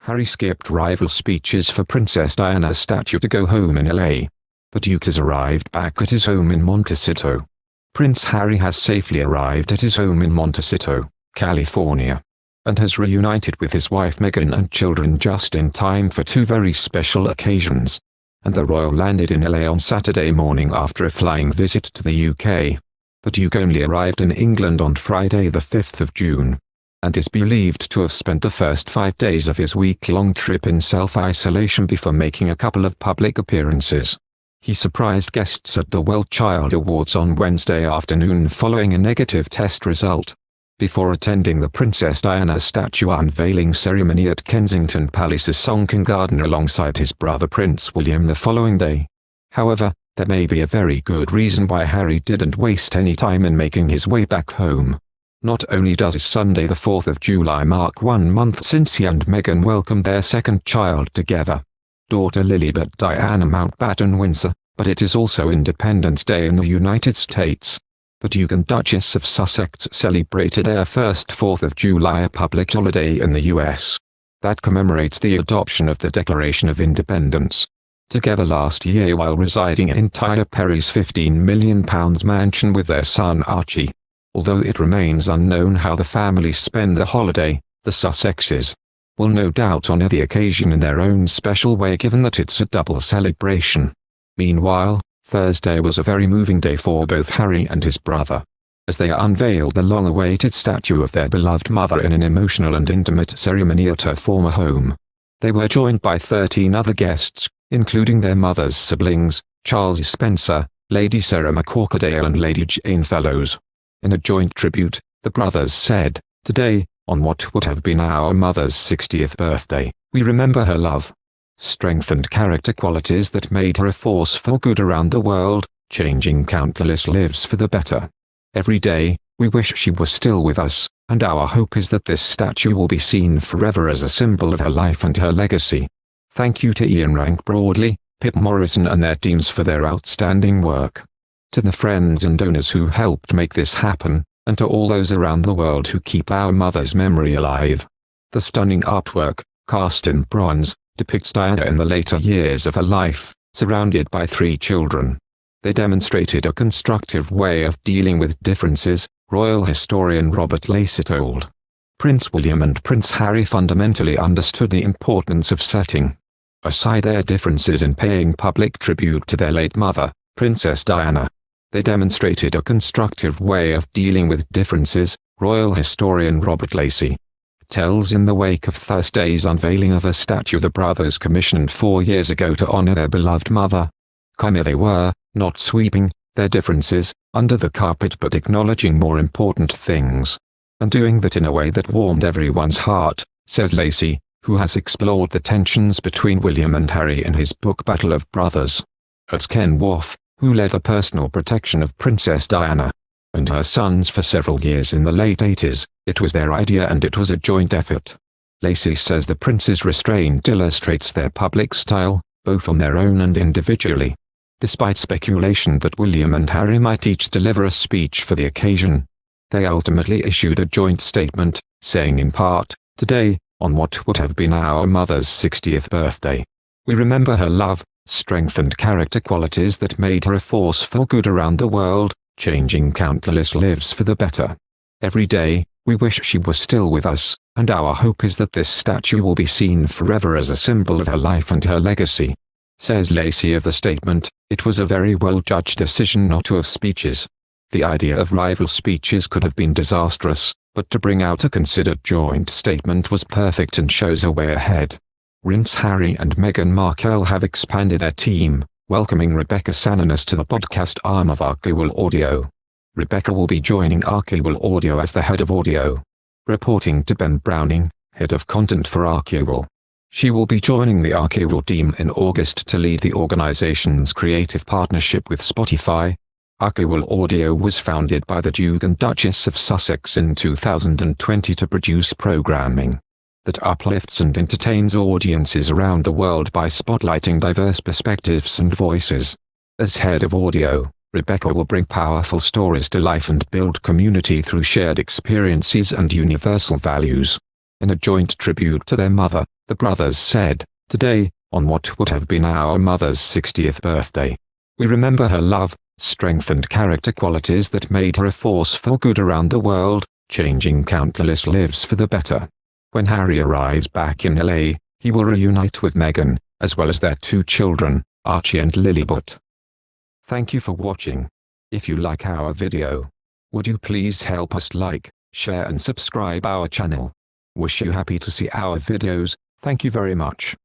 Harry skipped rival speeches for Princess Diana's statue to go home in LA. The Duke has arrived back at his home in Montecito. Prince Harry has safely arrived at his home in Montecito, California, and has reunited with his wife Meghan and children just in time for two very special occasions. And the royal landed in LA on Saturday morning after a flying visit to the UK. The Duke only arrived in England on Friday the 5th of June, and is believed to have spent the first 5 days of his week-long trip in self-isolation before making a couple of public appearances. He surprised guests at the Well Child Awards on Wednesday afternoon following a negative test result, before attending the Princess Diana statue unveiling ceremony at Kensington Palace's Sunken Garden alongside his brother Prince William the following day. However, there may be a very good reason why Harry didn't waste any time in making his way back home. Not only does Sunday the 4th of July mark 1 month since he and Meghan welcomed their second child together, daughter Lilibet Diana Mountbatten Windsor, but it is also Independence Day in the United States. The Duke and Duchess of Sussex celebrated their first 4th of July, a public holiday in the US, that commemorates the adoption of the Declaration of Independence, together last year while residing in Tyler Perry's £15 million mansion with their son Archie. Although it remains unknown how the family spend the holiday, the Sussexes will no doubt honor the occasion in their own special way given that it's a double celebration. Meanwhile, Thursday was a very moving day for both Harry and his brother, as they unveiled the long-awaited statue of their beloved mother in an emotional and intimate ceremony at her former home. They were joined by 13 other guests, including their mother's siblings, Charles Spencer, Lady Sarah McCorquodale and Lady Jane Fellows. In a joint tribute, the brothers said, "Today, on what would have been our mother's 60th birthday, we remember her love, strength and character qualities that made her a force for good around the world, changing countless lives for the better. Every day, we wish she was still with us, and our hope is that this statue will be seen forever as a symbol of her life and her legacy. Thank you to Ian Rank Broadley, Pip Morrison and their teams for their outstanding work. To the friends and donors who helped make this happen, and to all those around the world who keep our mother's memory alive." The stunning artwork, cast in bronze, depicts Diana in the later years of her life, surrounded by 3 children. They demonstrated a constructive way of dealing with differences, royal historian Robert Lacey told. Prince William and Prince Harry fundamentally understood the importance of setting aside their differences in paying public tribute to their late mother, Princess Diana. They demonstrated a constructive way of dealing with differences, royal historian Robert Lacey tells in the wake of Thursday's unveiling of a statue the brothers commissioned 4 years ago to honor their beloved mother. They were, not sweeping their differences under the carpet but acknowledging more important things, and doing that in a way that warmed everyone's heart, says Lacey, who has explored the tensions between William and Harry in his book Battle of Brothers. At Ken Worth, who led the personal protection of Princess Diana and her sons for several years in the late 80s, it was their idea and it was a joint effort. Lacey says the prince's restraint illustrates their public style, both on their own and individually. Despite speculation that William and Harry might each deliver a speech for the occasion, they ultimately issued a joint statement, saying in part, "Today, on what would have been our mother's 60th birthday, we remember her love, strength and character qualities that made her a force for good around the world, changing countless lives for the better. Every day, we wish she was still with us, and our hope is that this statue will be seen forever as a symbol of her life and her legacy." Says Lacey of the statement, "It was a very well-judged decision not to have speeches. The idea of rival speeches could have been disastrous, but to bring out a considered joint statement was perfect and shows a way ahead." Prince Harry and Meghan Markle have expanded their team, welcoming Rebecca Sananas to the podcast arm of Archival Audio. Rebecca will be joining Archival Audio as the head of audio, reporting to Ben Browning, head of content for Archival. She will be joining the Archival team in August to lead the organization's creative partnership with Spotify. Archival Audio was founded by the Duke and Duchess of Sussex in 2020 to produce programming that uplifts and entertains audiences around the world by spotlighting diverse perspectives and voices. As head of audio, Rebecca will bring powerful stories to life and build community through shared experiences and universal values. In a joint tribute to their mother, The brothers said, "Today, on what would have been our mother's 60th birthday, we remember her love, strength and character qualities that made her a force for good around the world, changing countless lives for the better." When Harry arrives back in LA, he will reunite with Meghan, as well as their 2 children, Archie and Lilibet. Thank you for watching. If you like our video, would you please help us like, share and subscribe our channel. Wish you happy to see our videos. Thank you very much.